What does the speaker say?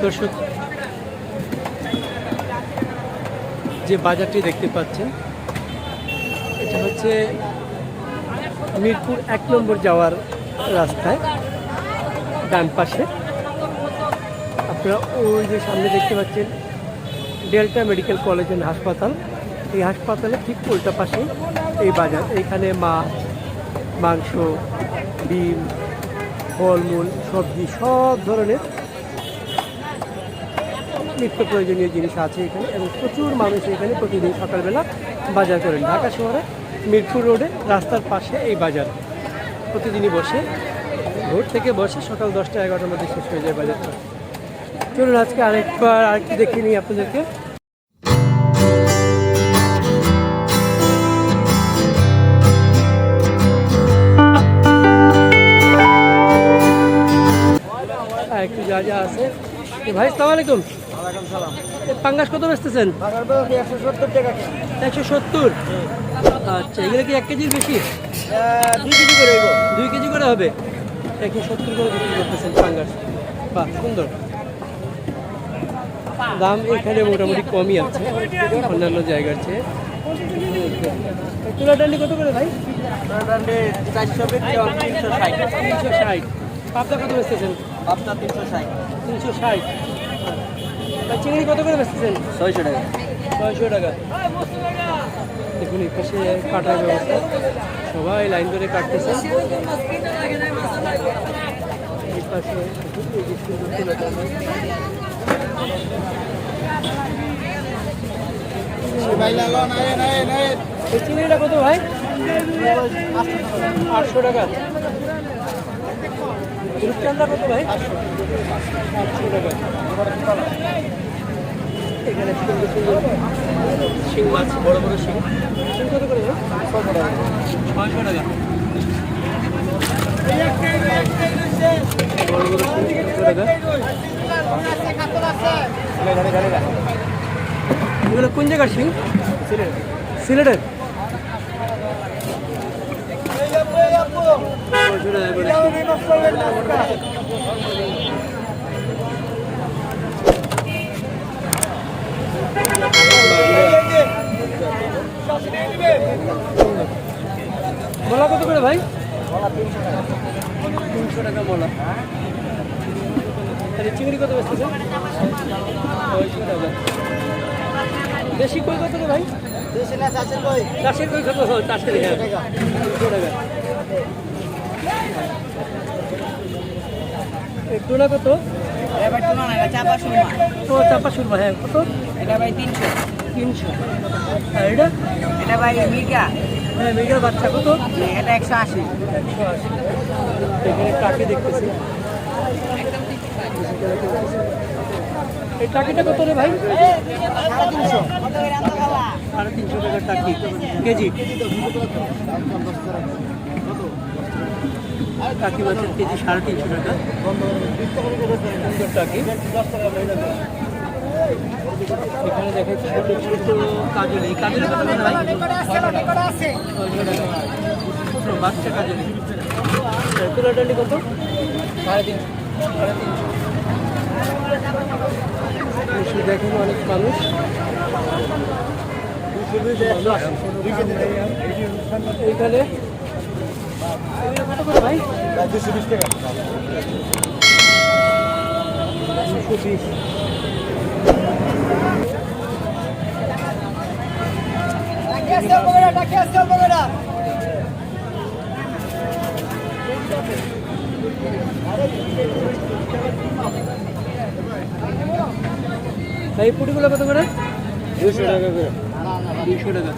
দর্শক, যে বাজারটি দেখতে পাচ্ছেন এটা হচ্ছে মিরপুর 1 নম্বর যাওয়ার রাস্তায় ডান পাশে। আপনারা ওই যে সামনে দেখতে পাচ্ছেন ডেল্টা মেডিকেল কলেজ অ্যান্ড হাসপাতাল, এই হাসপাতালের ঠিক উল্টা পাশে এই বাজার। এইখানে মাছ, মাংস, ডিম, ফলমূল, সবজি, সব ধরনের নিত্য প্রয়োজনীয় জিনিস আছে এখানে, এবং প্রচুর মানুষ এখানে প্রতিদিন সকালবেলা বাজার করেন। ঢাকা শহরে মিরপুর রোডে রাস্তার পাশে এই বাজার প্রতিদিনই বসে, ভোর থেকে বসে সকাল 10টা-11টার মধ্যে শেষ হয়ে যায় বাজারটা। চলুন আজকে আরেকটু দেখিয়ে নিই আপনাদেরকে। একটু যা যা আছে ভাই। আসসালামু আলাইকুম। পাঙ্গাস কত বেচতেছেন? 170 টাকা। 170? আচ্ছা, এগুলো কি 1 কেজির বেশি? 2 কেজি করে হইব। 2 কেজি করে হবে। 170 করে বিক্রি করতেছেন পাঙ্গাস। বাহ, সুন্দর দাম। এখানে মোটামুটি কমই আছে অন্যান্য জায়গার চেয়ে। তুলা ডান্ডি কত করে ভাই? 360। পাবদা কত বেচতেছেন? পাবদা 360। 360। চিংড়ি কত করে বেচতেছেন? 600 টাকা। 600 টাকা। দেখুন এই পাশে কাটার ব্যবস্থা, সবাই লাইন ধরে কাটতেছে। এই পাশে এই চিংড়িটা কত ভাই? 800 টাকা। রূপচাঁদা কত ভাই? 800 টাকা। এখানে সুন্দর সুন্দর শিং মাছ, বড় বড় শিং। শিং কত করে ভাই? 600 টাকা। 600 টাকা। বড় বড় শিং 600 টাকা। এগুলো কোন জায়গার শিং? সিলেটের। 600 টাকা করে শিং। মোলা কত করে ভাই? 300 টাকা মোলা। চিংড়ি কত বেচতেছেন? 600 টাকা। দেশি কই কত রে ভাই? চাষের কই কত? চাষের 300 টাকা। টুনা কত? চাপা সুরমা। হ্যাঁ, কত? এটা ভাই 300। 300। আর এটা? এটা ভাই মির্গা। হ্যাঁ, মেঘার বাচ্চা কত? এটা 180। 180। এখানে টাকি দেখতেছি। এই টাকিটা কত রে ভাই? 350। 350 টাকা টাকি কেজি। টাকি মাছের কেজি 350 টাকা। সুন্দর টাকি। এখানে দেখে ছোট ছোট কাজলি। কাজলি কত করে ভাই? 600 টাকা। ছোট বাচ্চা কাজলি। তুলা ডান্ডি কত? 350। দেখেন অনেক মানুষ। এইখানে কত করে ভাই? 220 টাকা। 220। এই পুটিগুলো কত করে? 200 টাকা করে। 200 টাকা।